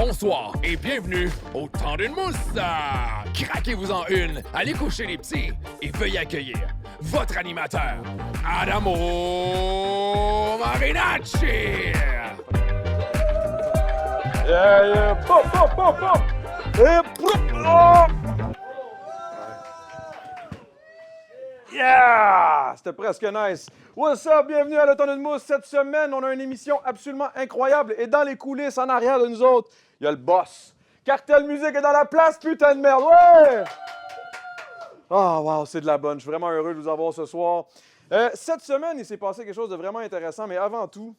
bonsoir et bienvenue au temps d'une mousse. Craquez-vous-en une, allez coucher les petits et veuillez accueillir votre animateur, Adamo Marinacci. Yeah. Pop, pop, pop, pop. Et oh! Yeah! C'était presque nice. What's up? Bienvenue à l'Automne de Mousse. Cette semaine, on a une émission absolument incroyable. Et dans les coulisses, en arrière de nous autres, il y a le boss. Cartel Musique est dans la place, putain de merde. Ouais! Oh, wow, c'est de la bonne. Je suis vraiment heureux de vous avoir ce soir. Cette semaine, il s'est passé quelque chose de vraiment intéressant. Mais avant tout,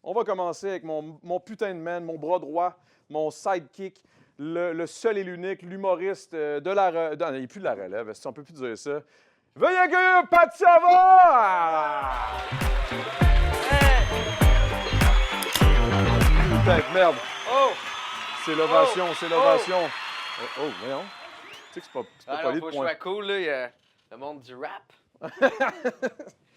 on va commencer avec mon putain de man, mon bras droit, mon sidekick, le seul et l'unique, l'humoriste de la relève. Non, il n'est plus de la relève, on ne peut plus dire ça. Veuillez accueillir Pat Savard! Putain de merde! Oh! C'est l'ovation, c'est l'ovation. Oh, voyons. Tu sais que c'est pas poli de faut que je pointer. sois cool, là. Il y a le monde du rap.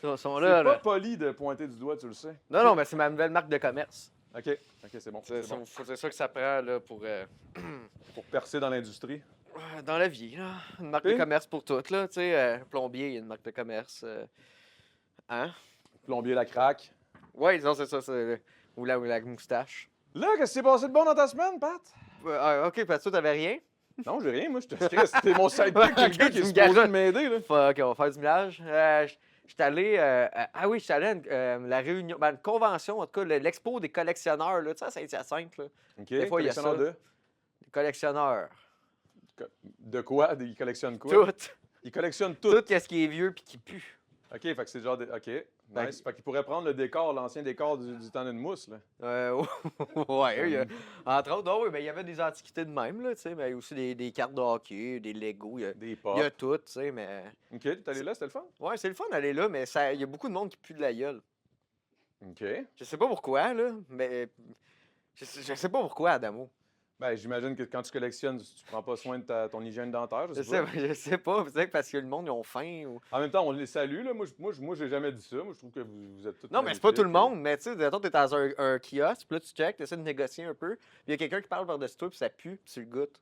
Ils sont C'est là, pas là. poli de pointer du doigt, tu le sais. Non, mais c'est ma nouvelle marque de commerce. OK, c'est bon. C'est bon. C'est ça que ça prend, là, pour... Pour percer dans l'industrie. dans la vie, là. Une marque Oui. de commerce pour toutes, là. Tu sais, plombier, il y a une marque de commerce. Hein? Plombier la craque. Ouais, non, c'est ça. Ou la moustache. Là, qu'est-ce qui s'est passé de bon dans ta semaine, Pat? OK, parce que toi, t'avais rien? Non, j'ai rien, moi, je te crie. C'était mon sidekick, Ouais, le gars ok, qui tu est me supposé gages. de m'aider, là. OK, on va faire du millage. J'étais allé... j'étais allé à la réunion... une convention, en tout cas, l'expo des collectionneurs, là. Tu sais, à Saint-Hyacinthe, là. OK, Des fois, il y a collectionneur ça. de... Des collectionneurs. De quoi? Il collectionne quoi? Tout. Il collectionne tout. Tout ce qui est vieux puis qui pue. OK, fait que c'est genre... OK, nice. Fait qu'il pourrait prendre le décor, l'ancien décor du temps d'une mousse, là. Ouais, entre autres, oui, mais il y avait des antiquités de même, là, tu sais, mais aussi des cartes de hockey, des Legos, Des il pops. y a tout, tu sais, mais... OK, t'es allé là, c'était le fun? Ouais, c'est le fun d'aller là, mais il y a beaucoup de monde qui pue de la gueule. OK. Je sais pas pourquoi, là, mais... Je sais pas pourquoi, Adamo. Ben, j'imagine que quand tu collectionnes, tu prends pas soin de ton hygiène dentaire, je sais pas. Je sais pas, peut-être parce que le monde, ils ont faim ou... En même temps, on les salue, là. Moi, j'ai jamais dit ça. Moi, je trouve que vous êtes tous Non, mais c'est pas tout le magnifiques. monde, mais tu sais, mettons, t'es dans un kiosque, puis là, tu check, t'essaies de négocier un peu, puis il y a quelqu'un qui parle par-dessus toi, puis ça pue, puis tu le goûtes.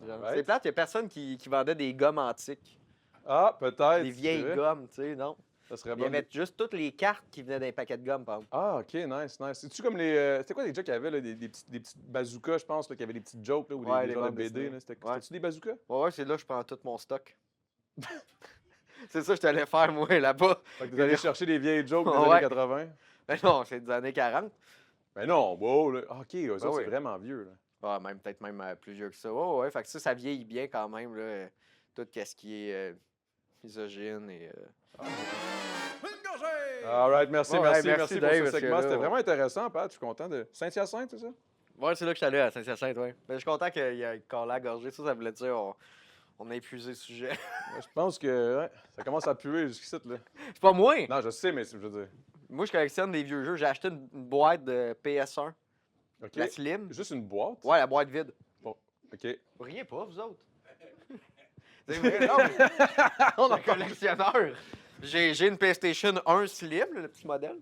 Alright. C'est plate, il y a personne qui vendait des gommes antiques. Ah, peut-être. Des c'est vieilles vrai. gommes, tu sais, non. Ça serait Il y bon. avait juste toutes les cartes qui venaient d'un paquet de gommes, par exemple. Ah, OK, nice. C'est-tu comme les... C'était quoi les jokes qu'il y avait, là? Des petites bazookas, je pense, là, qu'il y avait des petites jokes, là, ou Ouais, des les genres de bandes BD, dessinées. là. Ouais. C'était-tu des bazookas? Ouais, c'est là que je prends tout mon stock. C'est ça que je t'allais faire, moi, là-bas. Fait que vous allez chercher des vieilles jokes des Ouais. années 80? Mais non, c'est des années 40. Ben non, wow, là. Ah, OK, eux autres, oui. c'est vraiment vieux, là. Ouais, peut-être même plus vieux que ça. Ouais, fait que ça vieillit bien quand même, là. Tout ce qui est misogyne et... All right, merci, Ouais, merci merci, pour Dave, ce parce que segment. là, C'était on- vraiment intéressant, Pat. Je suis content de... Saint-Hyacinthe, c'est ça? Ouais, c'est là que je suis allé à Saint-Hyacinthe, ouais. Mais je suis content qu'il y ait collé à la gorgée. Ça voulait dire on a épuisé le sujet. Ouais, je pense que ouais, ça commence à puer jusqu'ici, là. C'est pas moi! Non, je sais, mais je veux dire... Moi, je collectionne des vieux jeux. J'ai acheté une boîte de PS1, OK. la Slim. Juste une boîte? Ouais, la boîte vide. OK. Riez pas, vous autres. C'est vrai, non, mais On un collectionneur. J'ai une PlayStation 1 Slim, là, le petit modèle.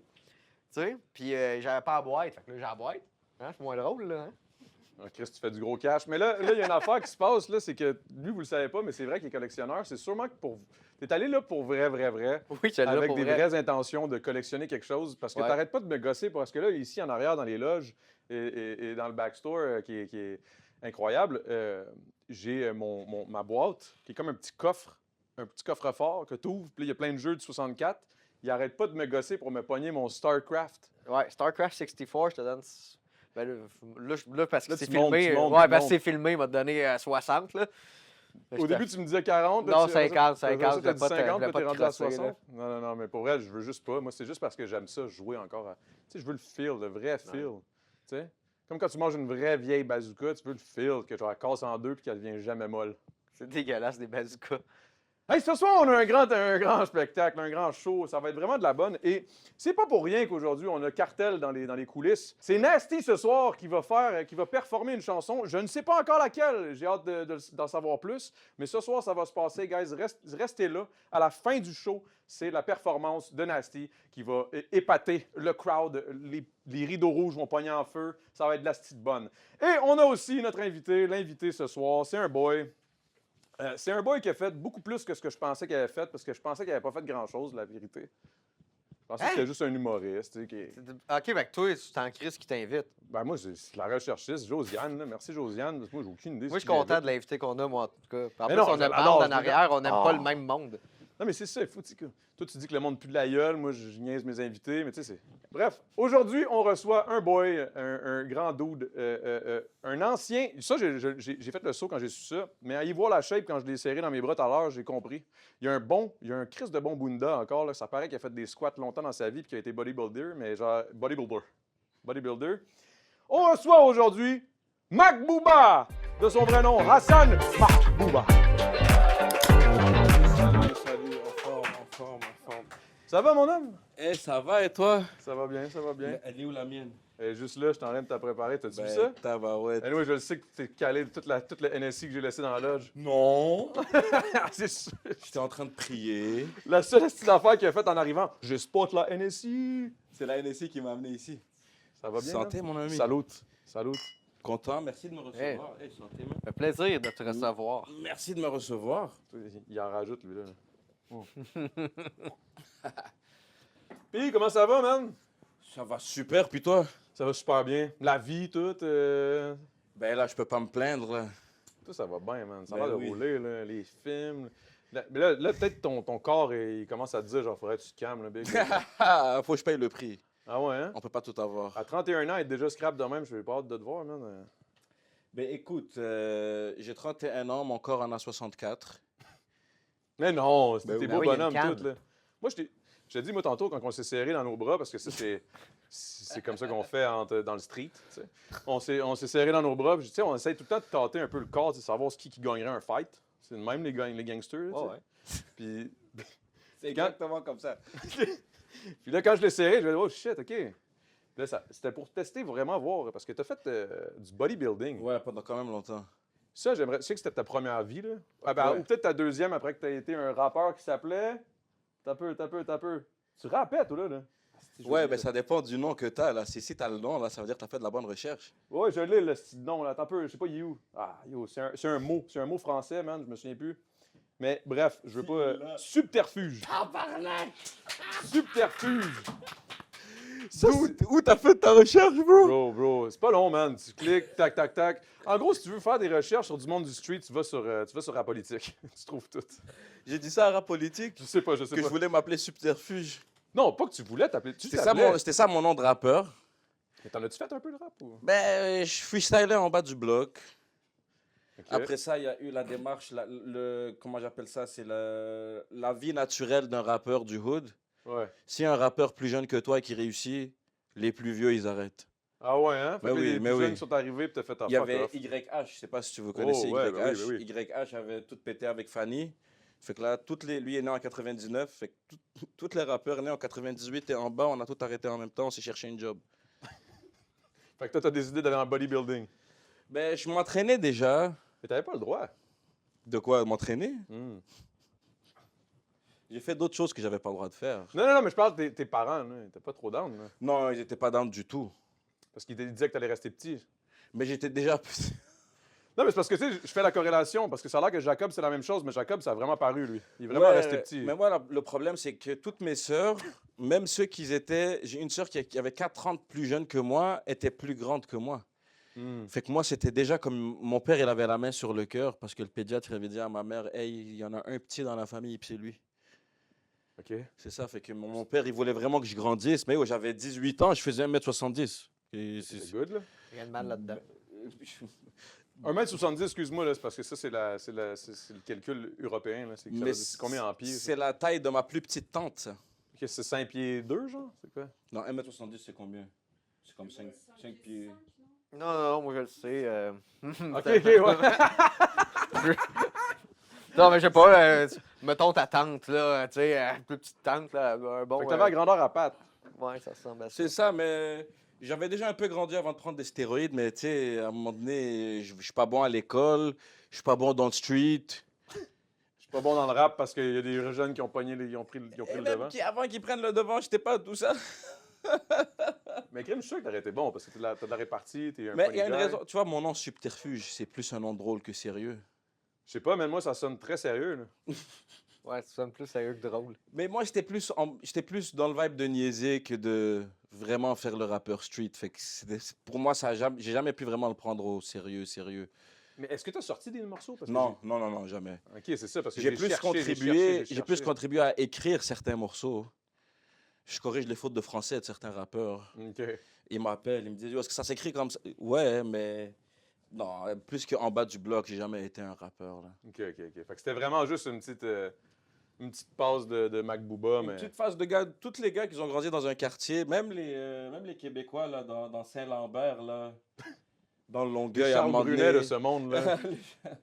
Tu sais, puis j'avais pas la boîte. Fait que là, j'ai la boîte. Hein, c'est moins drôle, là. Hein? Ah, Chris, tu fais du gros cash. Mais là, il y a une affaire qui se passe, là, c'est que lui, vous le savez pas, mais c'est vrai qu'il est collectionneur. C'est sûrement que pour... T'es allé là pour vrai, Oui, j'étais là avec pour des vrai. vraies intentions de collectionner quelque chose. Parce que Ouais. t'arrêtes pas de me gosser, parce que là, ici, en arrière, dans les loges et dans le backstore, qui est incroyable, j'ai ma boîte, qui est comme un petit coffre-fort que tu ouvres, puis là, il y a plein de jeux de 64. Il arrête pas de me gosser pour me pogner mon StarCraft. Ouais, StarCraft 64, je te donne. Ben là, parce que Là, c'est tu montes, filmé. tu montes, Ouais, tu parce que montes. c'est filmé, il m'a donné 60, là. Au début, tu me disais 40. Non, tu- 50, après 50, ça, t'as dit 50, je voulais puis pas t'es te rendu à crosser, 60. Non, mais pour vrai, je veux juste pas. Moi, c'est juste parce que j'aime ça, jouer encore à... Tu sais, je veux le feel, le vrai feel. Tu sais? Comme quand tu manges une vraie vieille bazooka, tu veux le feel, que genre, elle casse en deux puis qu'elle devient jamais molle. C'est dégueulasse, des bazookas. Hey, ce soir, on a un grand spectacle, un grand show. Ça va être vraiment de la bonne. Et c'est pas pour rien qu'aujourd'hui, on a Cartel dans les coulisses. C'est Nasty ce soir qui va performer une chanson. Je ne sais pas encore laquelle. J'ai hâte d'en savoir plus. Mais ce soir, ça va se passer, guys. Restez là. À la fin du show, c'est la performance de Nasty qui va épater le crowd. Les rideaux rouges vont pogner en feu. Ça va être de la petite bonne. Et on a aussi notre invité. L'invité ce soir, c'est un boy. C'est un boy qui a fait beaucoup plus que ce que je pensais qu'il avait fait, parce que je pensais qu'il n'avait pas fait grand-chose, la vérité. Je pensais que c'était juste un humoriste. Tu sais, OK, fait que toi, c'est en crise qui t'invite. Ben moi, c'est la recherchiste, Josiane. Là. Merci, Josiane. Moi, j'ai aucune idée. Moi, je suis content de l'invité qu'on a, moi, en tout cas. En Mais plus, non, on je a l'adore, bande je en arrière, on n'aime Ah. pas le même monde. Non, mais c'est ça. Toi, tu dis que le monde pue de la gueule. Moi, je niaise mes invités. Mais tu sais, c'est... Bref, aujourd'hui, on reçoit un boy, un grand dude, un ancien... Ça, j'ai fait le saut quand j'ai su ça. Mais à y voir la shape, quand je l'ai serré dans mes bras tout à l'heure, j'ai compris. Il y a un Christ de bon bunda encore. Là. Ça paraît qu'il a fait des squats longtemps dans sa vie puis qu'il a été bodybuilder, mais genre... Bodybuilder. On reçoit aujourd'hui Mac Bouba, de son vrai nom, Hassan Mac Bouba. Salut, en forme. Ça va, mon homme? Eh, ça va et toi? Ça va bien, ça va bien. Elle est où la mienne? Juste là, je t'en train de te préparer. T'as-tu vu Ben, ça? tabarouette. Anyway, je le sais que t'es calé de toute le NSI que j'ai laissé dans la loge. Non! C'est sûr. J'étais en train de prier. La seule style d'affaire qu'il a faite en arrivant, je spot la NSI. C'est la NSI qui m'a amené ici. Ça va bien? Santé, mon ami. Salut. Content, merci de me recevoir. Hey, santé, man. Ça fait plaisir de te recevoir. Merci de me recevoir. Il en rajoute, lui, là. Oh. Puis, comment ça va, man? Ça va super, puis toi? Ça va super bien. La vie, tout. Ben là, je peux pas me plaindre, là. Tout ça va bien, man. Ça Ben va de oui. rouler, là. Les films. Mais là peut-être ton corps, il commence à te dire, genre, faudrait que tu te calmes, là, big. Faut que je paye le prix. Ah ouais, hein? On peut pas tout avoir. À 31 ans, être déjà scrap de même, je n'ai pas hâte de te voir, man. Ben écoute, j'ai 31 ans, mon corps en a 64. Mais non, c'était Ben tes oui. beaux Ben oui, il y a une bonhommes, canne. tout, là. Moi, je t'ai dit, moi, tantôt, quand on s'est serré dans nos bras, parce que ça, c'est comme ça qu'on fait dans le street, tu sais. On s'est serré dans nos bras, puis, tu sais, on essaie tout le temps de tâter un peu le corps, de savoir qui gagnerait un fight. C'est de même, les gangsters, tu sais. Puis, C'est exactement comme ça. puis là, quand je l'ai serré, je me dit, oh shit, OK. Là, c'était pour tester, vraiment voir, parce que tu as fait du bodybuilding. Ouais, pendant quand même longtemps. Ça, je sais que c'était ta première vie, là. Ah, ben, Ouais. ou peut-être ta deuxième après que tu as été un rappeur qui s'appelait. T'as peu. Tu rappais, toi, là. Ouais, ben ça dépend du nom que t'as, là. Si t'as le nom, là, ça veut dire que t'as fait de la bonne recherche. Ouais, je l'ai, le style nom, là. T'as peu, je sais pas, il est où. Ah, yo, c'est un mot. C'est un mot français, man, je me souviens plus. Mais bref, je veux pas. Subterfuge. Subterfuge. Où t'as fait ta recherche, bro? Bro, c'est pas long, man. Tu cliques, tac, tac, tac. En gros, si tu veux faire des recherches sur du monde du street, tu vas sur la politique. Tu trouves tout. J'ai dit ça à rap politique, Je sais pas. que je voulais m'appeler Subterfuge. Non, pas que tu voulais t'appeler. Tu C'était t'appelais. c'était ça mon nom de rappeur. Mais t'en as-tu fait un peu de rap ou? Ben, je freestylais en bas du bloc. Ok. Après ça, il y a eu la démarche, comment j'appelle ça? C'est la vie naturelle d'un rappeur du hood. Ouais. Si un rappeur plus jeune que toi qui réussit, les plus vieux, ils arrêtent. Ah ouais, hein? Fait Mais que oui, les mais plus oui. jeunes sont arrivés et t'as fait ta Il y fuck avait off. YH, je sais pas si tu vous connaissez ouais, YH. ben oui, ben oui. YH avait tout pété avec Fanny. Fait que là, lui est né en 99. Fait que tous les rappeurs nés en 98 et en bas, on a tout arrêté en même temps, on s'est cherché une job. Fait que toi, t'as décidé d'aller en bodybuilding. Ben, je m'entraînais déjà. Mais t'avais pas le droit. De quoi m'entraîner? Hmm. J'ai fait d'autres choses que j'avais pas le droit de faire. Non, mais je parle de tes parents, là. Ils étaient pas trop down, là. Non, ils étaient pas dans du tout. Parce qu'ils te disaient que t'allais rester petit. Mais j'étais déjà petit. Non, mais c'est parce que, tu sais, je fais la corrélation. Parce que ça a l'air que Jacob, c'est la même chose, mais Jacob, ça a vraiment paru, lui. Il est vraiment resté petit. Mais moi, le problème, c'est que toutes mes sœurs, même ceux qui étaient. J'ai une sœur qui avait 4 ans de plus jeune que moi, était plus grande que moi. Hmm. Fait que moi, c'était déjà comme. Mon père, il avait la main sur le cœur parce que le pédiatre il avait dit à ma mère, hey, il y en a un petit dans la famille, puis c'est lui. OK. C'est ça. Fait que mon père, il voulait vraiment que je grandisse. Mais j'avais 18 ans, je faisais 1m70. Et C'est good, là. Rien de mal là-dedans. 1m70, excuse-moi, là, c'est parce que ça, c'est le calcul européen, là. Mais C'est combien en pieds? ça? C'est la taille de ma plus petite tante, ça. OK, c'est 5 pieds 2, genre? C'est quoi? Non, 1m70, c'est combien? C'est comme 5 pieds. Non, moi je le sais. OK, ouais. Non, mais je sais pas, mettons ta tante, là, tu sais, plus petite tante, là, un bon... Fait que t'avais la grandeur à patte. Ouais, ça ressemble à ça. C'est ça, mais j'avais déjà un peu grandi avant de prendre des stéroïdes, mais tu sais, à un moment donné, je suis pas bon à l'école, je suis pas bon dans le street. Je suis pas bon dans le rap parce qu'il y a des jeunes qui ont pogné, ils ont pris le Et même devant. avant qu'ils prennent le devant, j'étais pas tout ça. Mais crime, je suis sûr que t'aurais été bon parce que t'as de la répartie, t'es un Mais funny il y a une guy. raison, tu vois, mon nom subterfuge, c'est plus un nom drôle que sérieux. Je sais pas, mais moi, ça sonne très sérieux, là. Ouais, tu sonnes plus sérieux que drôle. Mais moi, j'étais plus dans le vibe de niaiser que de vraiment faire le rappeur street. Fait que pour moi, j'ai jamais pu vraiment le prendre au sérieux. Mais est-ce que t'as sorti des morceaux? Parce que Non, jamais. OK, c'est ça, parce que J'ai plus cherché. contribué à écrire certains morceaux. Je corrige les fautes de français de certains rappeurs. OK. Ils m'appellent, ils me disent, est-ce que ça s'écrit comme ça? Ouais, mais non, plus qu'en bas du bloc, j'ai jamais été un rappeur. Là. OK. Fait que c'était vraiment juste une petite passe de Mac Booba, Une mais... petite phase de gars, tous les gars qui ont grandi dans un quartier, même les Québécois là, dans Saint-Lambert, là, dans le Des Longueuil, à un Charles moment Brunet de donné, ce monde-là,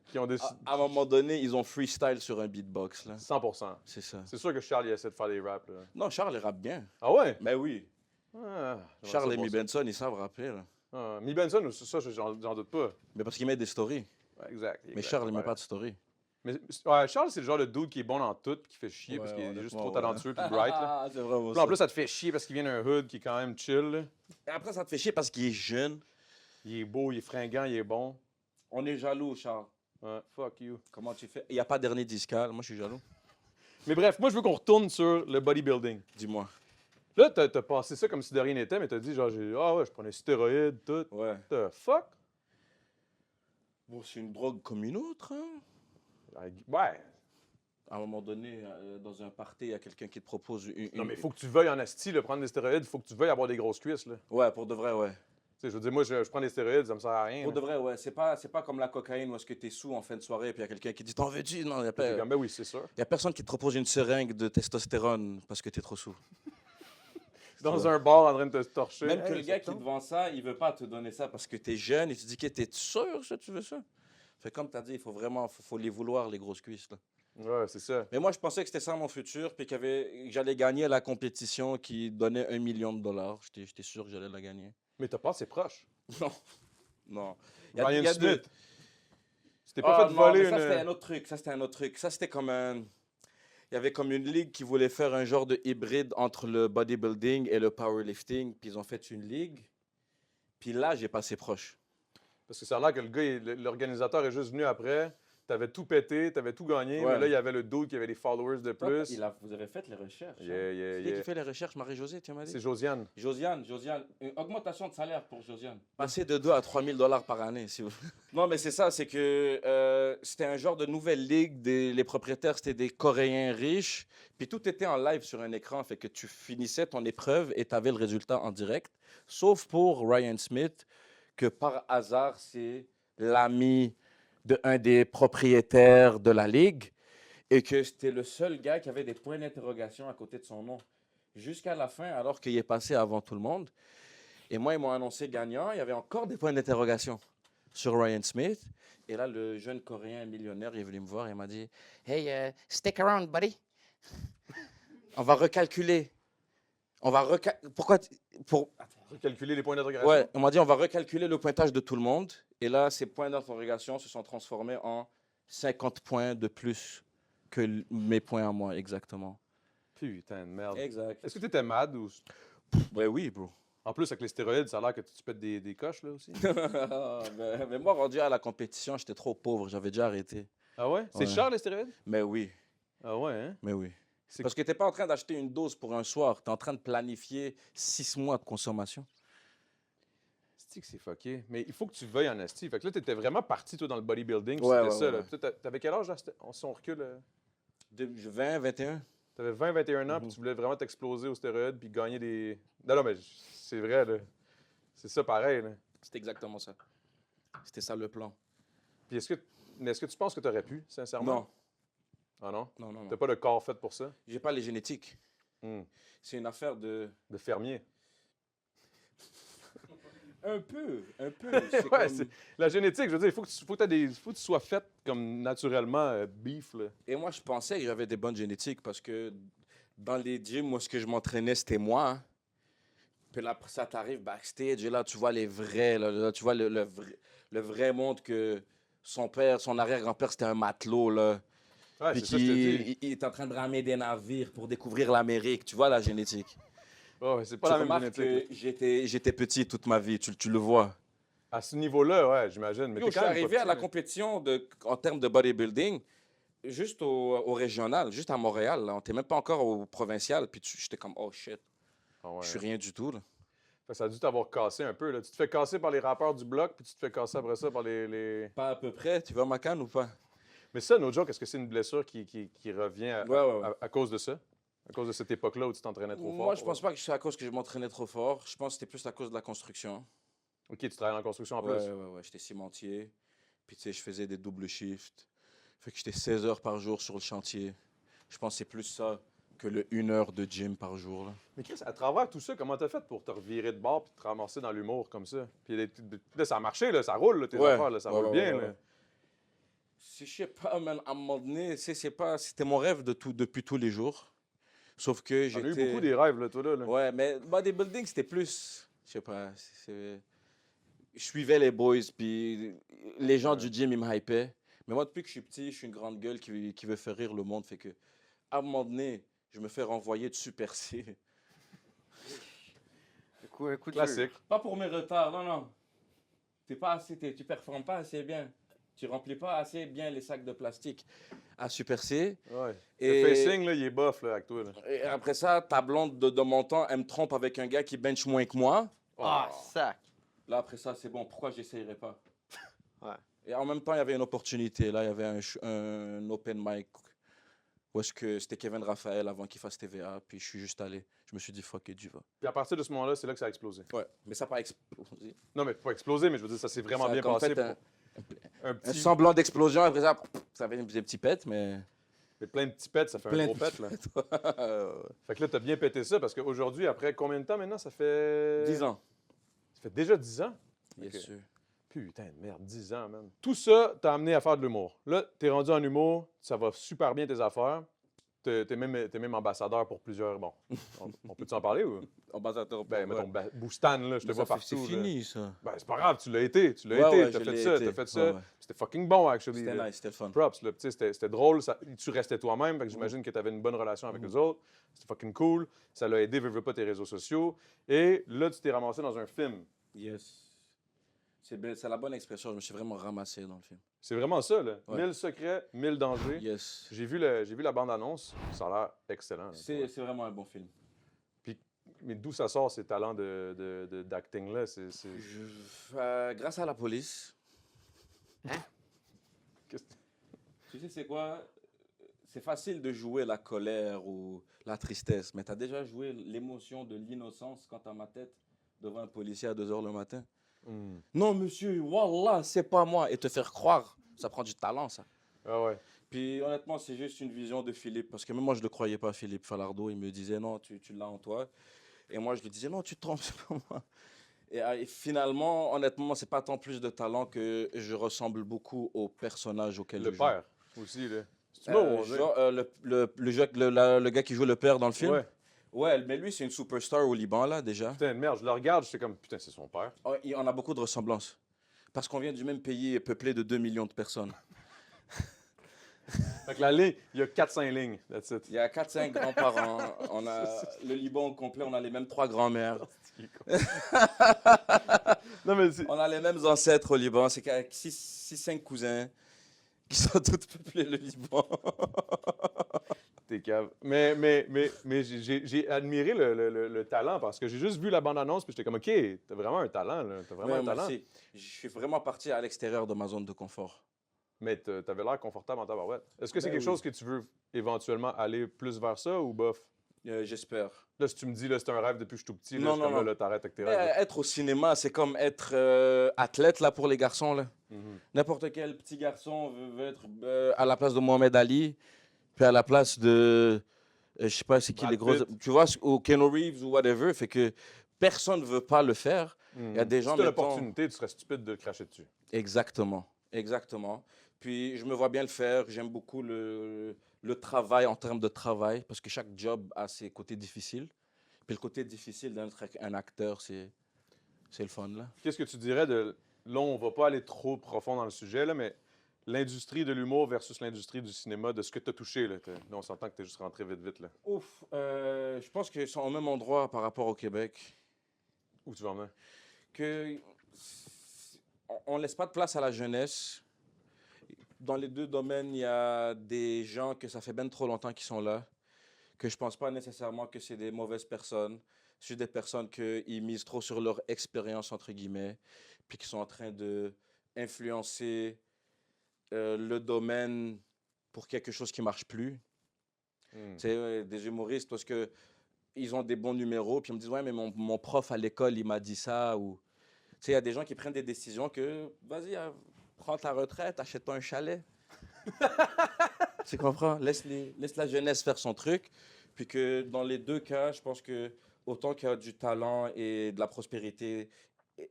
qui ont décidé... à un moment donné, ils ont freestyle sur un beatbox. Là. 100%. C'est ça. C'est sûr que Charles, il essaie de faire des raps, là. Non, Charles, il rappe bien. Ah ouais? Mais oui. Ah, Charles et Mi Mi Benson, ils savent rapper. Là. Mi Benson, ça, j'en doute pas. Mais parce qu'ils mettent des stories. Ouais, exact. Mais Charles, il met pas de story. Mais ouais, Charles, c'est le genre de dude qui est bon dans tout puis qui fait chier Ouais, parce qu'il est juste honnêtement, trop ouais. talentueux puis bright, là. Ah, c'est vraiment Puis ça. en plus, ça te fait chier parce qu'il vient d'un hood qui est quand même chill, là. Et après, ça te fait chier parce qu'il est jeune. Il est beau, il est fringant, il est bon. On est jaloux, Charles. Ouais, fuck you. Comment tu fais? Il n'y a pas dernier discal. Moi, je suis jaloux. Mais bref, moi, je veux qu'on retourne sur le bodybuilding. Dis-moi. Là, t'as passé ça comme si de rien n'était, mais t'as dit, genre, ah ouais, je prenais stéroïdes, tout. Ouais. The fuck? Bon, c'est une drogue comme une autre. Hein? Ouais. À un moment donné, dans un party, il y a quelqu'un qui te propose une. Non, mais il faut que tu veuilles en asti, là, prendre des stéroïdes, il faut que tu veuilles avoir des grosses cuisses, là. Ouais, pour de vrai, ouais. Tu sais, je veux dire, moi, je prends des stéroïdes, ça me sert à rien. Pour là. de vrai, ouais. C'est pas comme la cocaïne où est-ce que t'es sous en fin de soirée et puis il y a quelqu'un qui dit t'en veux-tu? Non, il T'es comme, ben oui, c'est sûr. y a personne qui te propose une seringue de testostérone parce que t'es trop sous. Dans un bar en train de te torcher. Même que Hey, le gars ça qui tombe. te vend ça, il veut pas te donner ça parce que t'es jeune et tu te dis que t'es sûr que tu veux ça. Fait comme t'as dit, il faut vraiment faut les vouloir, les grosses cuisses. Là. Ouais, c'est ça. Mais moi, je pensais que c'était ça mon futur, puis que j'allais gagner la compétition qui donnait $1 million. J'étais sûr que j'allais la gagner. Mais t'as pas assez proche. Non. Non. Ryan il y a Smith. C'était pas fait non, voler mais ça, c'était une... un autre truc. Ça, c'était comme un... Il y avait comme une ligue qui voulait faire un genre de hybride entre le bodybuilding et le powerlifting, puis ils ont fait une ligue. Puis là, j'ai passé proche. Parce que ça a l'air que le gars, l'organisateur est juste venu après. T'avais tout pété, t'avais tout gagné, Ouais. mais là, il y avait le dude qui avait des followers de plus. Vous avez fait les recherches. Yeah, hein? yeah, C'est qui yeah. qui fait les recherches, Marie-Josée, tu m'as dit? C'est Josiane. Josiane, une augmentation de salaire pour Josiane. Passer de 2 à 3 000 $ par année, si vous Non, mais c'est ça, c'est que c'était un genre de nouvelle ligue. Les propriétaires, c'était des Coréens riches. Puis tout était en live sur un écran, fait que tu finissais ton épreuve et tu avais le résultat en direct. Sauf pour Ryan Smith, que par hasard, c'est l'ami d'un des propriétaires de la ligue et que c'était le seul gars qui avait des points d'interrogation à côté de son nom. Jusqu'à la fin, alors qu'il est passé avant tout le monde. Et moi, ils m'ont annoncé gagnant. Il y avait encore des points d'interrogation sur Ryan Smith. Et là, le jeune Coréen millionnaire, il est venu me voir et il m'a dit « Hey, stick around, buddy. On va recalculer. On va Pourquoi Calculer les points d'interrogation. Ouais, on m'a dit on va recalculer le pointage de tout le monde. Et là, ces points d'interrogation se sont transformés en 50 points de plus que mes points à moi, exactement. Putain de merde. Exact. Est-ce que t'étais mad ou... Ouais, oui, bro. En plus, avec les stéroïdes, ça a l'air que tu pètes des coches, là, aussi. mais moi, rendu à la compétition, j'étais trop pauvre. J'avais déjà arrêté. Ah ouais? C'est Ouais. cher, les stéroïdes? Mais oui, Ah ouais, hein? mais oui. C'est- Parce que tu n'es pas en train d'acheter une dose pour un soir. Tu es en train de planifier 6 mois de consommation. C'est que c'est fucké. Mais il faut que tu veuilles en asti. Fait que là, t'étais vraiment parti, toi, dans le bodybuilding. puis Ouais, c'était ouais, ça, ouais. là. Puis toi, t'avais quel âge, là? Si on recule? De 20, 21. T'avais 20, 21 ans, puis tu voulais vraiment t'exploser aux stéroïdes, puis gagner des... Non, mais c'est vrai, là. C'est ça pareil, là. C'était exactement ça. C'était ça le plan. Puis est-ce que tu penses que t'aurais pu, sincèrement? Non, Ah non? non, non. T'as pas le corps fait pour ça? J'ai pas les génétiques. Hmm. C'est une affaire de... De fermier. Un peu. C'est Ouais, comme- la génétique, je veux dire, il faut que tu sois fait comme naturellement beef, là. Et moi, je pensais que j'avais des bonnes génétiques parce que dans les gyms, moi, ce que je m'entraînais, c'était moi. Hein. Puis là, après ça, t'arrives backstage et là, tu vois les vrais, là, tu vois le vrai monde que son père, son arrière-grand-père, c'était un matelot, là. Ouais, Puis c'est ça que je te dis. il est en train de ramer des navires pour découvrir l'Amérique. Tu vois la génétique. Ouais, c'est pas Tu la même remarques génétique. que j'étais petit toute ma vie, tu le vois. À ce niveau-là, ouais, j'imagine. Mais Yo, t'es je suis quand même arrivé pas à la petit, compétition en termes de bodybuilding, juste au régional, juste à Montréal. Là. On n'était même pas encore au provincial. Puis j'étais comme, oh shit, là. Ah ouais. je suis rien du tout. Là. Fait que ça a dû t'avoir cassé un peu, là. Tu te fais casser par les rappeurs du bloc, puis tu te fais casser après ça par les... Pas à peu près. Tu vois ma canne ou pas? Mais ça, no joke, est-ce que c'est une blessure qui revient Ouais. à cause de ça? À cause de cette époque-là où tu t'entraînais trop fort? Moi, je pense pas que c'est à cause que je m'entraînais trop fort. Je pense que c'était plus à cause de la construction. OK, tu travailles en construction en plus. Ouais. J'étais cimentier. Puis, tu sais, je faisais des doubles shifts. Fait que j'étais 16 heures par jour sur le chantier. Je pense que c'est plus ça que le 1 heure de gym par jour. Là. Mais Chris, à travers tout ça, comment t'as fait pour te revirer de bord puis te ramasser dans l'humour comme ça? Puis là, ça a marché, là, ça roule, là, tes affaires, là, ça roule bien. Là. Je sais pas, man, à un moment donné, c'était mon rêve depuis tous les jours. Sauf que J'en ai eu j'étais... beaucoup des rêves, là, toi, là. Ouais, mais bodybuilding, c'était plus... Je sais pas, je suivais les boys, puis les gens du gym, ils me hypaient. Mais moi, depuis que je suis petit, je suis une grande gueule qui veut faire rire le monde. Fait que, à un moment donné, je me fais renvoyer de Super C. Un coup de Classique. Pas pour mes retards, non. Tu performes pas assez bien. Tu remplis pas assez bien les sacs de plastique à Super C. Ouais. Et- Le facing, là, il est bof, là, avec toi, là. Et après ça, ta blonde de mon temps, elle me trompe avec un gars qui bench moins que moi. Ah, sac! Là, après ça, c'est bon. Pourquoi j'essayerais pas? Ouais. Et en même temps, il y avait une opportunité. Là, il y avait un open mic où est-ce que c'était Kevin Raphaël avant qu'il fasse TVA. Puis je suis juste allé. Je me suis dit, fuck it, j'y vais. Puis à partir de ce moment-là, c'est là que ça a explosé. Ouais, mais ça n'a pas explosé. Non, mais pas explosé, mais je veux dire, ça s'est vraiment Ça a bien comme passé. fait Pour un un petit... semblant d'explosion. Après ça, ça fait des petits pets, mais... Mais plein de petits pets, ça fait un Plein gros de pet, là. Fait que là, t'as bien pété ça, parce qu'aujourd'hui, après combien de temps maintenant? Ça fait... 10 ans. Ça fait déjà 10 ans? Bien Ok. sûr. Putain de merde, 10 ans, man. Tout ça t'a amené à faire de l'humour. Là, t'es rendu en humour, ça va super bien tes affaires. T'es même ambassadeur pour plusieurs... Bon, on peut-tu en parler ou... Ambassadeur. Ben, mettons, Boostan, là, je te vois partout. C'est là. fini, ça. Ben, c'est pas grave, tu l'as été, Ouais, t'as je fait l'ai ça, été. t'as fait ça. Ouais, ouais. C'était fucking bon, actually. C'était là. nice, c'était le fun. Props, là, tu sais, c'était drôle, tu restais toi-même, fait que j'imagine que tu avais une bonne relation avec eux autres. C'était fucking cool, ça l'a aidé, veux pas, tes réseaux sociaux. Et là, tu t'es ramassé dans un film. Yes. C'est la bonne expression. Je me suis vraiment ramassé dans le film. C'est vraiment ça, là. Ouais. 1000 secrets, 1000 dangers. Yes. J'ai vu la bande-annonce, ça a l'air excellent. là. C'est vraiment un bon film. Mais d'où ça sort, ces talents d'acting-là? Grâce à la police. Qu'est-ce que- Tu sais, c'est quoi? C'est facile de jouer la colère ou la tristesse, mais tu as déjà joué l'émotion de l'innocence quand t'as ma tête devant un policier à 2 h le matin? Hmm. Non, monsieur, wallah, c'est pas moi. Et te faire croire, ça prend du talent, ça. Ah ouais. Puis honnêtement, c'est juste une vision de Philippe, parce que même moi, je ne le croyais pas, Philippe Falardeau. Il me disait, non, tu l'as en toi. Et moi, je lui disais, non, tu te trompes, c'est pas moi. Et finalement, honnêtement, c'est pas tant plus de talent que je ressemble beaucoup au personnage auquel Le je père, aussi, là. C'est bon, on dirait. le gars qui joue le père dans le film. Ouais. Ouais, mais lui, c'est une superstar au Liban, là, déjà. Putain de merde, je le regarde, j'étais comme, putain, c'est son père. On a beaucoup de ressemblances. Parce qu'on vient du même pays peuplé de 2 millions de personnes. Fait que la ligne, il y a 4-5 lignes, that's it. Il y a 4-5 grands-parents. On a le Liban au complet, on a les mêmes 3 grands-mères. Non, mais c'est... On a les mêmes ancêtres au Liban. C'est 6-5 cousins qui sont tous peuplés le Liban. T'es cave. Mais j'ai admiré le talent parce que j'ai juste vu la bande-annonce puis j'étais comme, OK, t'as vraiment un talent, là. T'as vraiment Ouais, un talent. merci. Je suis vraiment parti à l'extérieur de ma zone de confort. Mais t'avais l'air confortable en tabarouette. Est-ce que c'est Ben quelque oui. chose que tu veux éventuellement aller plus vers ça ou bof? J'espère. Là, si tu me dis, là, c'est un rêve depuis que je suis tout petit, là, Non, je suis comme, non. là, t'arrêtes avec tes Mais, rêves. là. être au cinéma, c'est comme être athlète là, pour les garçons. Là. Mhm. N'importe quel petit garçon veut être à la place de Mohamed Ali, puis à la place de, je sais pas, c'est qui Brad les gros, Pitt. tu vois, ou Keanu Reeves ou whatever. Fait que personne ne veut pas le faire. Il y a des gens, Si tu as mettons- l'opportunité, tu serais stupide de le cracher dessus. Exactement, exactement. Puis je me vois bien le faire. J'aime beaucoup le travail en termes de travail, parce que chaque job a ses côtés difficiles. Puis le côté difficile d'être un acteur, c'est le fun, là. Qu'est-ce que tu dirais de... Là, on va pas aller trop profond dans le sujet, là, mais l'industrie de l'humour versus l'industrie du cinéma, de ce que tu as touché. Là, là, on s'entend que tu es juste rentré vite, vite. Là. Ouf, je pense qu'ils sont au même endroit par rapport au Québec. Où tu vas en venir? Que on laisse pas de place à la jeunesse. Dans les deux domaines, il y a des gens que ça fait bien trop longtemps qu'ils sont là, que je pense pas nécessairement que c'est des mauvaises personnes. C'est des personnes qui misent trop sur leur expérience, entre guillemets, puis qui sont en train de influencer le domaine pour quelque chose qui marche plus. C'est des humoristes parce que ils ont des bons numéros, puis ils me disent ouais, mais mon prof à l'école il m'a dit ça, ou tu sais, il y a des gens qui prennent des décisions que vas-y, prends ta retraite, achète-toi un chalet. Tu comprends? Laisse la jeunesse faire son truc, puis que dans les deux cas, je pense que autant qu'il y a du talent et de la prospérité,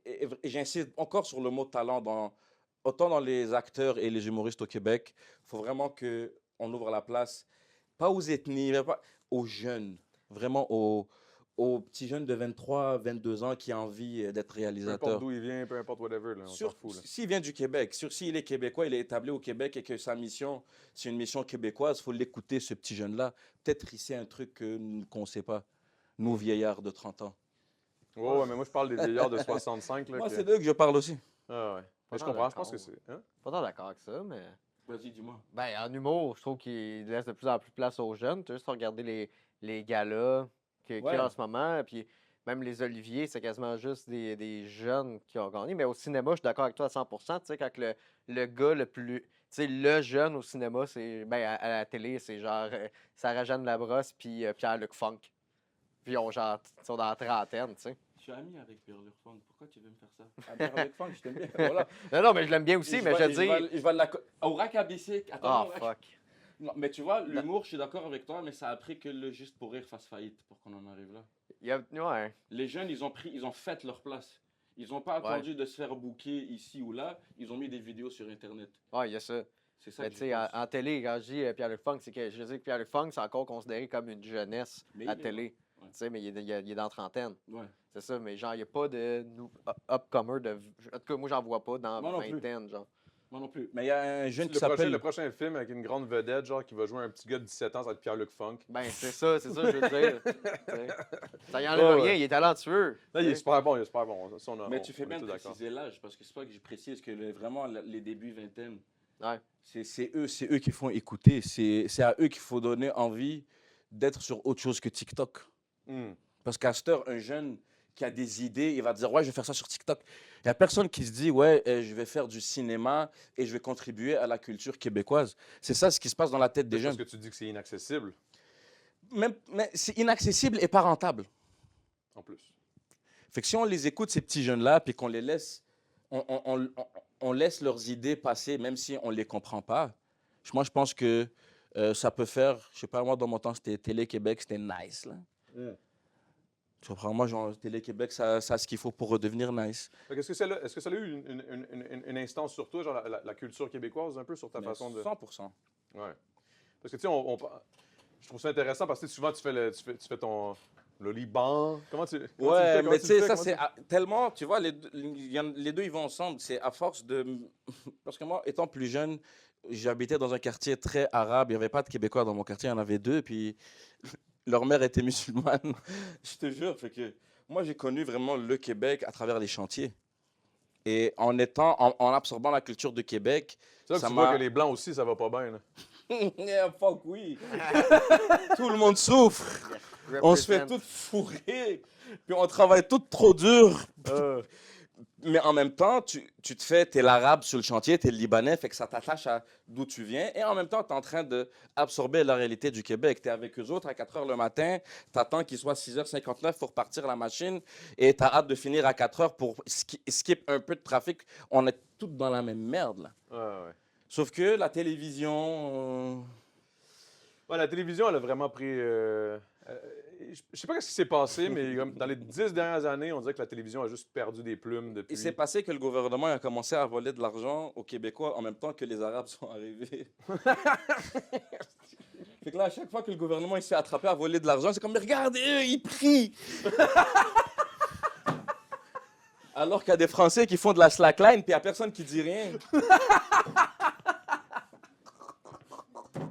et j'insiste encore sur le mot talent, autant dans les acteurs et les humoristes au Québec, il faut vraiment qu'on ouvre la place, pas aux ethnies, mais pas aux jeunes, vraiment aux petits jeunes de 23, 22 ans qui ont envie d'être Peu importe réalisateurs. d'où il vient, peu importe whatever, là, on s'en fout. Là. S'il vient du Québec, s'il est québécois, il est établi au Québec et que sa mission, c'est une mission québécoise, il faut l'écouter, ce petit jeune-là. Peut-être ici un truc qu'on ne sait pas, nous vieillards de 30 ans. Ouais, mais moi, je parle des vieillards de 65. Là, Moi, que... c'est d'eux que je parle aussi. Ah, ouais. Mais je Pas comprends, je d'accord. pense que c'est... Hein? Pas tant d'accord avec ça, mais. Vas-y, dis-moi. Ben, en humour, je trouve qu'il laisse de plus en plus place aux jeunes. Tu as juste à regarder les galas qu'il y a en ce moment. Puis même les Oliviers, c'est quasiment juste des jeunes qui ont gagné. Mais au cinéma, je suis d'accord avec toi à 100%. Tu sais, quand le gars le plus. Tu sais, le jeune au cinéma, c'est. Ben, à la télé, c'est genre Sarah-Jeanne Labrosse puis Pierre-Luc Funk. Puis ils sont dans la trentaine, tu sais. Je suis ami avec Pierre-Luc Funk. Pourquoi tu veux me faire ça? Pierre-Luc Funk, je t'aime bien. Voilà. Non, mais je l'aime bien aussi, mais je dis. Au rack à bicycle. Ah, Attends, fuck. non, mais tu vois, l'humour, je suis d'accord avec toi, mais ça a pris que le Juste pour rire fasse faillite pour qu'on en arrive là. Ouais. Les jeunes, ils ont fait leur place. Ils n'ont pas attendu de se faire booker ici ou là. Ils ont mis des vidéos sur Internet. Ouais, il y a ça. C'est ça Mais que tu sais, en télé, quand je dis Pierre-Luc Funk, c'est que je dis que Pierre-Luc Funk, c'est encore considéré comme une jeunesse Mais à il est télé. Ouais. Tu sais, mais il est dans la trentaine. Ouais. C'est ça, mais genre, il n'y a pas de upcomer de. En tout cas, moi, j'en vois pas dans Moi non plus. vingtaine, genre. Moi non plus. Mais il y a un jeune qui Le s'appelle... prochain film avec une grande vedette, genre, qui va jouer un petit gars de 17 ans, ça va être Pierre-Luc Funk. Ben, c'est ça, je veux dire. Tu sais. Ça y enlève Ouais. rien, il est talentueux. Là, il est tu sais. super bon, il est super bon. Ça, Mais tu fais on bien est de tous d'accord. préciser l'âge, parce que c'est pas que je précise que vraiment les débuts vingtaine, Ouais. c'est eux qui font écouter. C'est à eux qu'il faut donner envie d'être sur autre chose que TikTok. Parce qu'à cette heure, un jeune qui a des idées, il va dire ouais, je vais faire ça sur TikTok. Il n'y a personne qui se dit ouais, je vais faire du cinéma et je vais contribuer à la culture québécoise. C'est ça ce qui se passe dans la tête des Parce jeunes. que tu dis que c'est inaccessible, Mais c'est inaccessible et pas rentable. en plus. Fait que si on les écoute, ces petits jeunes-là, puis qu'on les laisse, on laisse leurs idées passer, même si on ne les comprend pas, moi, je pense que ça peut faire, je sais pas, moi, dans mon temps, c'était Télé-Québec, c'était nice, là. Tu comprends? Moi, genre, Télé-Québec, ça a ce qu'il faut pour redevenir nice. Est-ce que ça a eu une instance sur toi, genre la culture québécoise, un peu, sur ta Mais façon de... 100%. Ouais. Parce que, tu sais, je trouve ça intéressant parce que souvent, tu fais ton... Le Liban. Comment tu Ouais, mais tu sais, ça, comment c'est tellement, tu vois, les deux, ils vont ensemble. C'est à force de... Parce que moi, étant plus jeune, j'habitais dans un quartier très arabe. Il n'y avait pas de Québécois dans mon quartier, il y en avait deux. Puis leur mère était musulmane. Je te jure. Fait que moi, j'ai connu vraiment le Québec à travers les chantiers. Et en absorbant la culture de Québec, C'est là que ça tu vois m'a- que les Blancs aussi, ça va pas bien. Là. Yeah, fuck oui. Tout le monde souffre. On se fait Represent. tout fourrer. Puis on travaille tout trop dur. Mais en même temps, tu te fais, t'es l'arabe sur le chantier, t'es le libanais, fait que ça t'attache à d'où tu viens. Et en même temps, t'es en train d'absorber la réalité du Québec. T'es avec eux autres à 4 h le matin, t'attends qu'il soit 6 h 59 pour partir la machine et t'as hâte de finir à 4 h pour skip un peu de trafic. On est tous dans la même merde, là. Ouais. Sauf que la télévision... Ouais, la télévision, elle a vraiment pris... je sais pas ce qui s'est passé, mais comme dans les 10 dernières années, on dirait que la télévision a juste perdu des plumes depuis. Il s'est passé que le gouvernement a commencé à voler de l'argent aux Québécois en même temps que les Arabes sont arrivés. Fait que là, à chaque fois que le gouvernement il s'est attrapé à voler de l'argent, c'est comme, mais regardez, eux, ils prient! Alors qu'il y a des Français qui font de la slackline, puis il n'y a personne qui dit rien.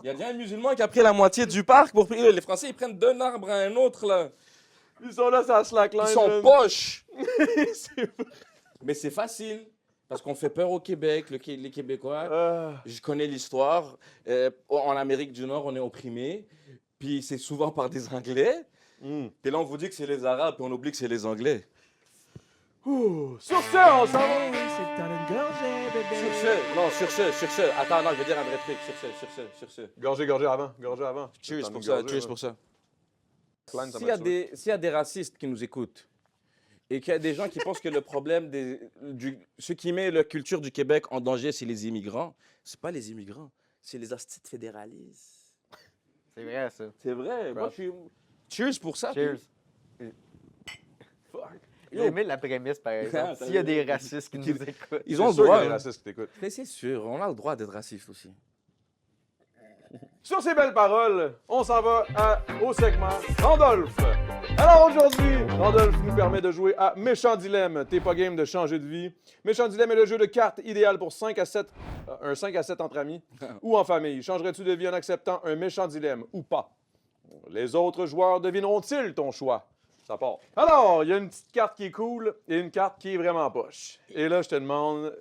Il y a bien un musulman qui a pris la moitié du parc pour prier. Les Français, ils prennent d'un arbre à un autre, là. Ils sont là, ça slackline. Ils sont poches. Mais c'est facile. Parce qu'on fait peur au Québec, les Québécois. Je connais l'histoire. En Amérique du Nord, on est opprimés. Puis c'est souvent par des Anglais. Puis là, on vous dit que c'est les Arabes, puis on oublie que c'est les Anglais. Sur ce, on s'en va. C'est dans une gorgée, bébé. Sur ce. Attends, non, je vais dire un vrai truc. Sur ce. Gorgée avant. Cheers pour ça, cheers pour ça. S'il y a des racistes qui nous écoutent et qu'il y a des gens qui pensent que le problème, ce qui met la culture du Québec en danger, c'est les immigrants, c'est pas les immigrants, c'est les hosties fédéralistes. C'est vrai, ça. C'est vrai. Moi, je suis... Cheers pour ça. Cheers. Fuck. J'ai aimé la prémisse, par exemple. S'il y a des racistes qui nous écoutent. Ils ont le C'est sûr droit. qu'il y a des hein. racistes qui t'écoutent. Mais c'est sûr, on a le droit d'être raciste aussi. Sur ces belles paroles, on s'en va au segment Randolph. Alors aujourd'hui, Randolph nous permet de jouer à Méchant Dilemme. T'es pas game de changer de vie. Méchant Dilemme est le jeu de cartes idéal pour 5 à 7, un 5 à 7 entre amis ou en famille. Changerais-tu de vie en acceptant un méchant dilemme ou pas? Les autres joueurs devineront-ils ton choix? Ça part. Alors, il y a une petite carte qui est cool et une carte qui est vraiment poche. Et là, je te demande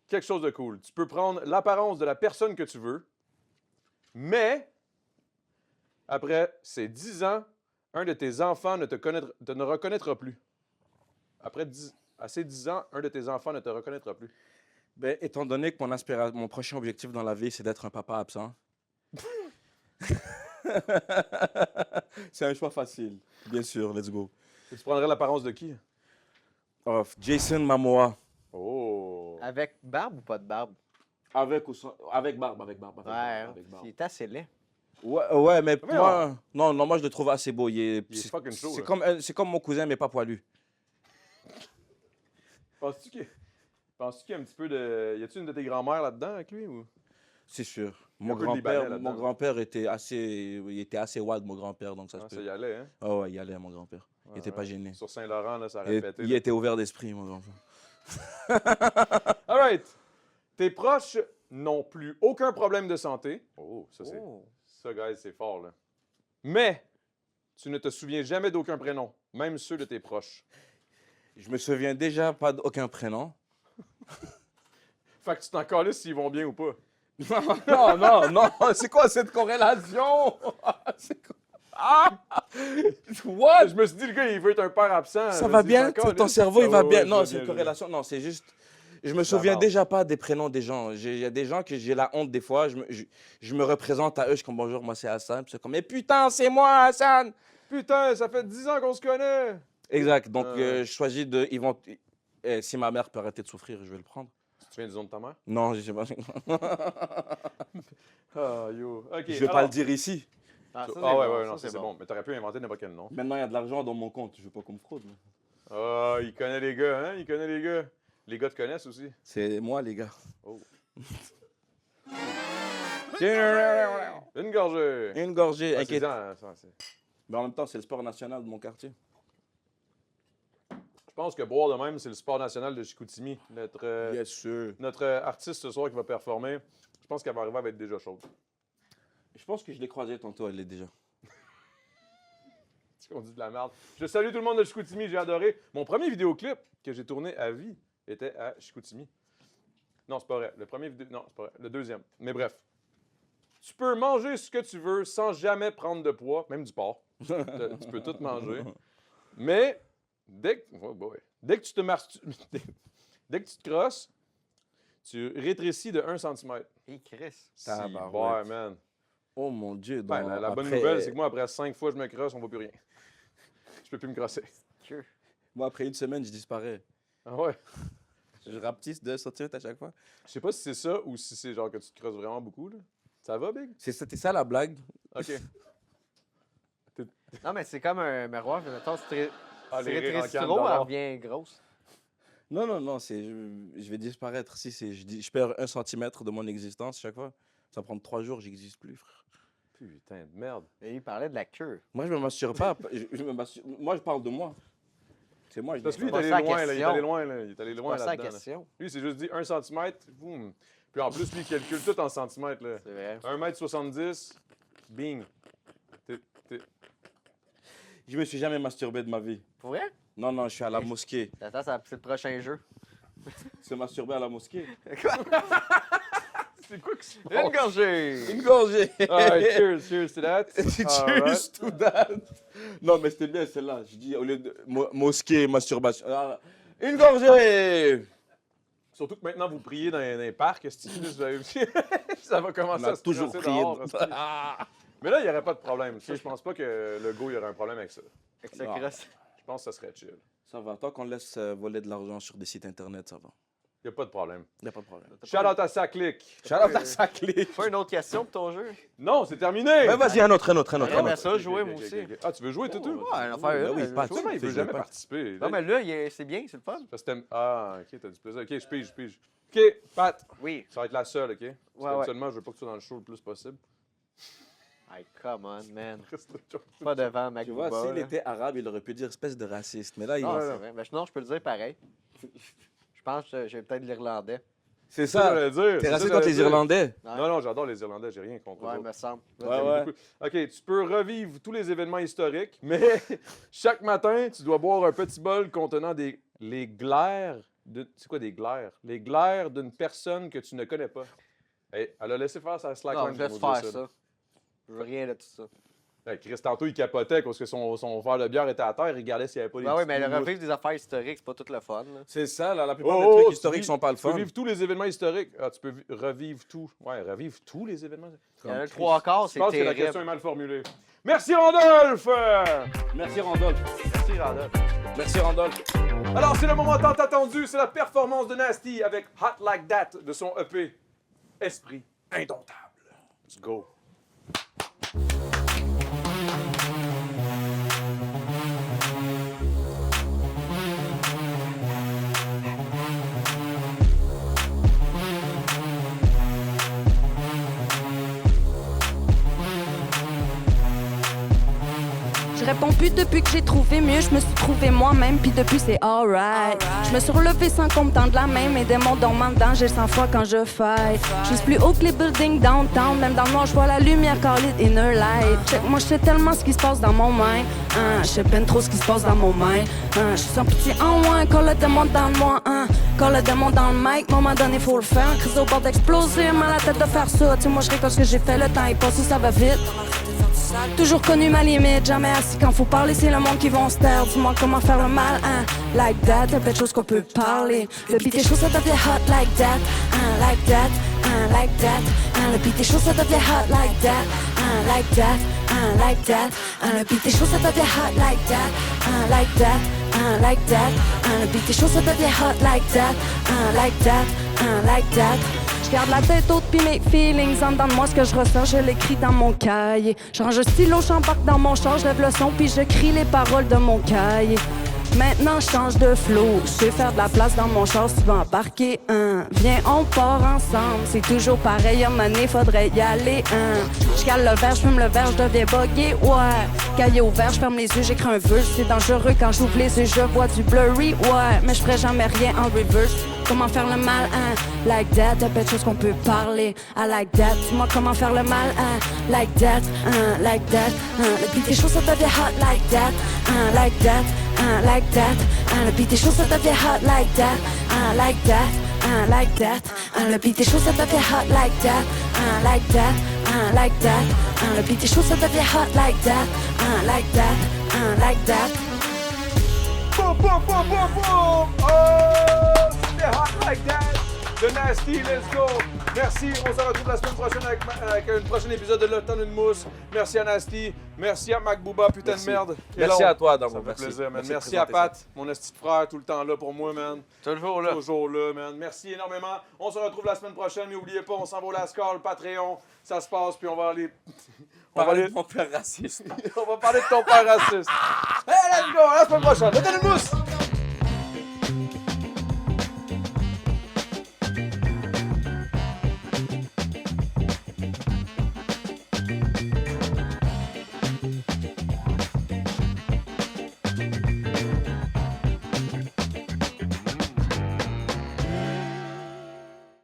quelque chose de cool. Tu peux prendre l'apparence de la personne que tu veux, mais après ces 10 ans, un de tes enfants ne te reconnaîtra plus. À ces 10 ans, un de tes enfants ne te reconnaîtra plus. Ben, étant donné que mon prochain objectif dans la vie, c'est d'être un papa absent. C'est un choix facile. Bien sûr, let's go. Et tu prendrais l'apparence de qui? Oh, Jason Momoa. Oh! Avec barbe ou pas de barbe? Avec barbe. Ouais, Avec barbe. il est assez laid. Ouais, mais Mais moi, non, moi je le trouve assez beau. Il est fucking chaud, C'est comme mon cousin, mais pas poilu. Penses-tu qu'il y a un petit peu de... Y a-tu une de tes grand-mères là-dedans avec lui? Ou... C'est sûr. Il y a un peu de Libanais là-dedans. Mon grand-père était assez wild, mon grand-père, donc ça se Ah, ça peut. y allait, hein? Ah ouais, il allait, mon grand-père. Il était pas gêné. Sur Saint-Laurent, là, ça aurait pété. Il était ouvert d'esprit, mon grand-père. All right. Tes proches n'ont plus aucun problème de santé. Oh, ça, c'est... Oh. Ça, guys, c'est fort, là. Mais tu ne te souviens jamais d'aucun prénom, même ceux de tes proches. Je me souviens déjà pas d'aucun prénom. Fait que tu t'en calisses s'ils vont bien ou pas. Non. C'est quoi cette corrélation? C'est quoi? Ah! What? Je me suis dit, le gars, il veut être un père absent. Ça va bien? Ton cerveau, il va bien? Non, c'est une une corrélation. Non, c'est juste... Je me souviens déjà pas des prénoms des gens. Il y a des gens que j'ai la honte des fois. Je me représente à eux. Je suis comme, bonjour, moi c'est Hassan. Puis c'est comme, mais putain, c'est moi, Hassan! Putain, ça fait 10 ans qu'on se connaît! Exact. Donc, je choisis de... si ma mère peut arrêter de souffrir, je vais le prendre. Tu viens du nom de ta mère? Non, je sais pas. Ah, yo. OK. Je vais pas le dire ici. Ah, ça, ouais, non, ça, c'est bon. Mais t'aurais pu inventer n'importe quel nom. Maintenant, il y a de l'argent dans mon compte. Je veux pas qu'on me fraude. Ah, il connaît les gars, hein? Il connaît les gars. Les gars te connaissent aussi. C'est moi, les gars. Oh. Une Une gorgée. gorgée, Ah, inquiète. c'est- Mais en même temps, c'est le sport national de mon quartier. Je pense que boire de même, c'est le sport national de Chicoutimi. Bien sûr. Notre artiste ce soir qui va performer, je pense qu'elle va arriver, elle va être déjà chaude. Je pense que je l'ai croisée tantôt, elle l'est déjà. Tu qu'on dit de la merde. Je salue tout le monde de Chicoutimi, j'ai adoré. Mon premier vidéoclip que j'ai tourné à vie était à Chicoutimi. Non, c'est pas vrai. Le premier vidéo... Non, c'est pas vrai. Le deuxième. Mais bref. Tu peux manger ce que tu veux sans jamais prendre de poids, même du porc. Tu peux tout manger. Mais dès que, oh boy. Dès que tu te dès que tu te crosses, tu rétrécis de 1 cm. Et Chris. Ouais, man. Oh mon Dieu. Ben, donc, la bonne après- nouvelle, c'est que moi, après 5 fois que je me crosse, on voit plus rien. Je peux plus me crosser. Moi, après une semaine, je disparais. Ah ouais? Je rapetisse 2 cm à chaque fois. Je sais pas si c'est ça ou si c'est genre que tu te crosses vraiment beaucoup, là. Ça va, Big? C'était ça la blague. OK. Non, mais c'est comme un miroir. Mettons, c'est les rires en rétrécis canne trop, elle d'or. devient grosse. Non, je vais disparaître. Si je perds 1 centimètre de mon existence chaque fois, ça prend 3 jours, j'existe plus, frère. Putain de merde. Et il parlait de la queue. Moi, je me masturbe pas. Moi, je parle de moi. C'est moi, je Parce que lui, dis il est pas allé ça loin, la là. Il est question. allé loin, là. Il est allé loin Pas ça la là-dedans. là. question. Lui, c'est juste dit 1 cm. Boum. Puis en plus, lui, il calcule tout en centimètres, là. C'est vrai. 1,70 m, bing. Je me suis jamais masturbé de ma vie. Pour vrai? Non, je suis à la mosquée. Attends, c'est le prochain jeu. Se masturber à la mosquée. C'est quoi que c'est? Une gorgée! Une gorgée. Alright, cheers to that. Cheers to that. Non, mais c'était bien celle-là. Je dis, au lieu de mosquée, masturbation. Ah, une gorgée. Surtout que maintenant, vous priez dans les parcs, vous avez vu? Ça va commencer On a à se toujours crasser prié. dehors, hostie. Mais là, il n'y aurait pas de problème. Ça, je pense pas que le go, il y aurait un problème avec ça. Avec ce Non. cross. Je pense que ça serait chill. Ça va. Tant qu'on laisse voler de l'argent sur des sites internet, ça va. Il n'y a pas de problème. Il n'y a pas de problème. Shout-out à Saclick. Shout-out à sa clé. Pas une autre question pour ton jeu? Non, c'est terminé! Mais vas-y, un autre. J'aimerais ça jouer, moi aussi. Ah, tu veux jouer, tout? Ouais, une affaire. Ben oui, je pas joue. Comment il Fais veut jouer jamais pas. participer? Non, mais là, c'est bien, c'est le fun. Parce que ah, ok, t'as du plaisir. Ok, je pige. Ok, Pat, Oui. ça va être la seule, ok? Parce Ouais. qu'habituellement, je veux pas que tu sois dans le show le plus possible. Hey, come on, man. Reste le joke. Pas devant Tu vois, MacBook. s'il était arabe, il aurait pu dire espèce de raciste. Mais là, il... Non, Ouais, c'est non. vrai. Mais non, je peux le dire pareil. Je pense que j'ai peut-être l'Irlandais. c'est C'est ça, ça. j'allais dire. T'es C'est raciste ça, contre j'allais les dire. Irlandais. Ouais. Non, j'adore les Irlandais, j'ai rien contre eux Ouais, autres. me semble. J'aime Ouais. beaucoup. OK, tu peux revivre tous les événements historiques, mais chaque matin, tu dois boire un petit bol contenant les glaires. C'est quoi des glaires? Les glaires d'une personne que tu ne connais pas. Hey, elle a laissé faire sa Non, slackline. je laisse pour nous faire dire ça. Je veux rien de tout ça. Hey, Chris, tantôt, il capotait parce que son verre de bière était à terre. Il regardait s'il n'y avait pas des Ben oui, petites mais le moumoutes. revivre des affaires historiques, c'est pas tout le fun. Là. C'est ça, là, la plupart Oh, des oh, trucs tu historiques vis- sont pas le Tu peux fun. vivre tous les événements historiques. Ah, tu peux revivre tout. Ouais, revivre tous les événements. Il y en a le trois quarts, Je c'est pense que la terrible. question est mal formulée. Merci, Randolph! Merci, Randolph. Merci, Randolph. Merci, Randolph. Alors, c'est le moment tant attendu. C'est la performance de Nasty avec Hot Like That de son EP Esprit Indomptable. Let's go. Je réponds plus depuis que j'ai trouvé mieux, je me suis trouvé moi-même, puis depuis c'est alright. Je me suis relevé sans qu'on me tende la main, mes démons dormant dedans, j'ai le sang-froid quand je fight. Je suis plus haut que les buildings downtown, même dans le noir, je vois la lumière, call it inner light. Check, moi je sais tellement ce qui se passe dans mon mind, je sais ben trop ce qui se passe dans mon mind. Je suis sans pitié en moins, quand le démon dans moi, quand le démon dans le mic, moment donné faut le faire. Crise au bord d'exploser, mal à la tête de faire ça. Tu sais, moi je récolte ce que j'ai fait, le temps est passé, ça va vite. Toujours connu ma limite, jamais assis quand faut parler, c'est le monde qui vont se taire. Dis-moi comment faire le mal, like that, y'a plein de choses qu'on peut parler. Le beat est chaud, ça devient hot like that, like that, like that. Le beat est chaud, ça devient hot like that, like that, like that. Le beat est chaud, ça devient hot like that, like that, like that. Le beat est chaud, ça devient hot like that, like that, like that. Je garde la tête haute pis mes feelings en dedans de moi, ce que je ressens, je l'écris dans mon cahier. Je range le stylo, j'embarque dans mon char, je lève le son puis je crie les paroles de mon cahier. Maintenant je change de flow, je sais faire de la place dans mon char, si tu veux embarquer, viens on part ensemble, c'est toujours pareil, à un moment donné, faudrait y aller, Je cale le verre, je fume le verre, je deviens buggé, ouais. Cahier ouvert, je ferme les yeux, j'écris un verse, c'est dangereux quand j'ouvre les yeux, je vois du blurry, ouais. Mais je ferai jamais rien en reverse. Comment faire le mal, like that, y'a plein de choses qu'on peut parler, like that. Dis-moi comment faire le mal, like that, like that. Le beat est chaud, ça devient hot like that, like that, like that. Le beat est chaud, ça devient hot like that, like that, like that. Le beat est chaud, ça devient hot like that, like that, like that. Le beat est chaud, ça devient hot like that, like that, like that. Boum, boum, boum, boum, boum! Oh! C'était Hot Like That de Nasty, let's go! Merci, on se retrouve la semaine prochaine avec un prochain épisode de Le Temps d'une mousse. Merci à Nasty, merci à Mac Booba, putain Merci. de merde. Et Merci là, à toi, ça Damo. me fait Merci. plaisir, man. Merci de Merci à présenter Pat, mon esti de frère, tout le temps là pour moi, man. Toujours là. Toujours là, man. Merci énormément. On se retrouve la semaine prochaine. N'oubliez pas, on s'en va au Lascar, le Patreon. Ça se passe, puis on va aller... On va Parler aller... de mon père raciste. On va parler de ton père raciste. Hey, let's go! À la semaine prochaine. Le Tonne de Mousse!